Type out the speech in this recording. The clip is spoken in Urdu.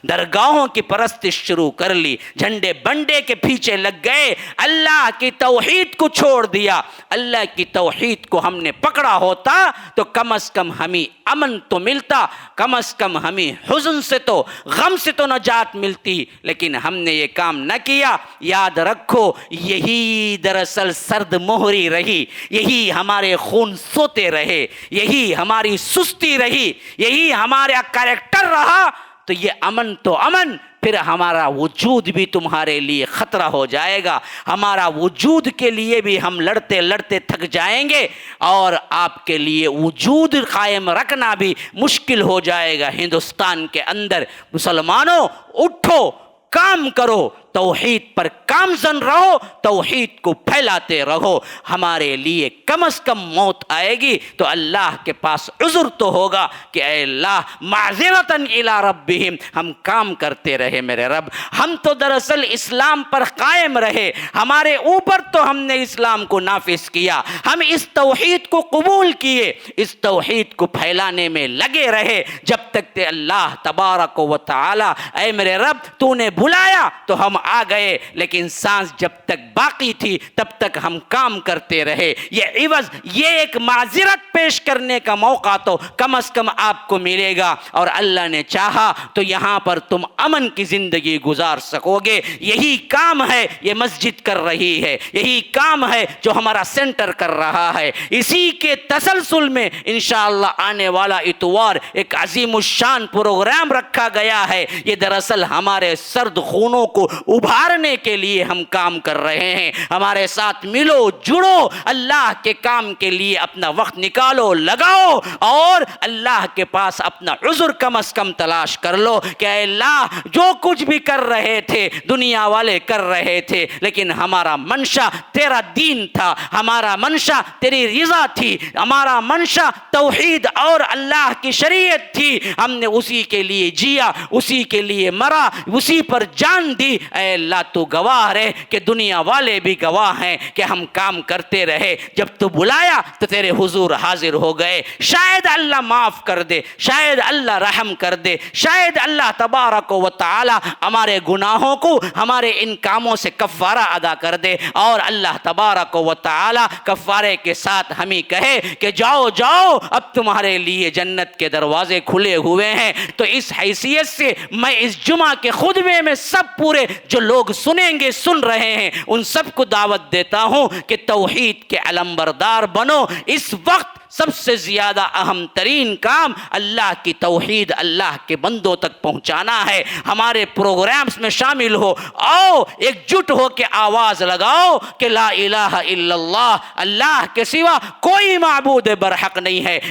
درگاہوں کی پرستش شروع کر لی، جھنڈے بنڈے کے پیچھے لگ گئے، اللہ کی توحید کو چھوڑ دیا۔ اللہ کی توحید کو ہم نے پکڑا ہوتا تو کم از کم ہمیں امن تو ملتا، کم از کم ہمیں حزن سے تو، غم سے تو نجات ملتی، لیکن ہم نے یہ کام نہ کیا۔ یاد رکھو یہی دراصل سرد مہری رہی، یہی ہمارے خون سوتے رہے، یہی ہماری سستی رہی، یہی ہمارا کریکٹر رہا تو یہ امن تو امن، پھر ہمارا وجود بھی تمہارے لیے خطرہ ہو جائے گا، ہمارا وجود کے لیے بھی ہم لڑتے لڑتے تھک جائیں گے، اور آپ کے لیے وجود قائم رکھنا بھی مشکل ہو جائے گا ہندوستان کے اندر۔ مسلمانوں اٹھو، کام کرو، توحید پر کامزن رہو، توحید کو پھیلاتے رہو۔ ہمارے لیے کم از کم موت آئے گی تو اللہ کے پاس عذر تو ہوگا کہ اے اللہ معذرتاً الی ربہم، ہم کام کرتے رہے میرے رب، ہم تو دراصل اسلام پر قائم رہے، ہمارے اوپر تو ہم نے اسلام کو نافذ کیا، ہم اس توحید کو قبول کیے، اس توحید کو پھیلانے میں لگے رہے جب تک کہ اللہ تبارک و تعالی اے میرے رب تو نے بلایا تو ہم آ گئے، لیکن سانس جب تک باقی تھی تب تک ہم کام کرتے رہے۔ یہ عوض، یہ ایک معذرت پیش کرنے کا موقع تو کم از کم آپ کو ملے گا، اور اللہ نے چاہا تو یہاں پر تم امن کی زندگی گزار سکو گے۔ یہی کام ہے یہ مسجد کر رہی ہے، یہی کام ہے جو ہمارا سینٹر کر رہا ہے۔ اسی کے تسلسل میں انشاءاللہ آنے والا اتوار ایک عظیم الشان پروگرام رکھا گیا ہے۔ یہ دراصل ہمارے سرد خونوں کو ابھارنے کے لیے ہم کام کر رہے ہیں۔ ہمارے ساتھ ملو، جڑو، اللہ کے کام کے لیے اپنا وقت نکالو، لگاؤ، اور اللہ کے پاس اپنا عذر کم از کم تلاش کر لو کہ اے اللہ جو کچھ بھی کر رہے تھے دنیا والے کر رہے تھے، لیکن ہمارا منشا تیرا دین تھا، ہمارا منشا تیری رضا تھی، ہمارا منشا توحید اور اللہ کی شریعت تھی، ہم نے اسی کے لیے جیا، اسی کے لیے مرا، اسی پر جان دی۔ اے اللہ تو گواہ رہے کہ دنیا والے بھی گواہ ہیں کہ ہم کام کرتے رہے، جب تو بلایا تو تیرے حضور حاضر ہو گئے۔ شاید اللہ معاف کر دے، شاید اللہ رحم کر دے، شاید اللہ تبارک و تعالی ہمارے گناہوں کو ہمارے ان کاموں سے کفارہ ادا کر دے، اور اللہ تبارک و تعالی کفارے کے ساتھ ہمیں کہے کہ جاؤ جاؤ اب تمہارے لیے جنت کے دروازے کھلے ہوئے ہیں۔ تو اس حیثیت سے میں اس جمعہ کے خطبے میں سب پورے جو لوگ سنیں گے، سن رہے ہیں، ان سب کو دعوت دیتا ہوں کہ توحید کے علمبردار بنو۔ اس وقت سب سے زیادہ اہم ترین کام اللہ کی توحید اللہ کے بندوں تک پہنچانا ہے۔ ہمارے پروگرامز میں شامل ہو، آؤ ایک جٹ ہو کے آواز لگاؤ کہ لا الہ الا اللہ، اللہ کے سوا کوئی معبود برحق نہیں ہے۔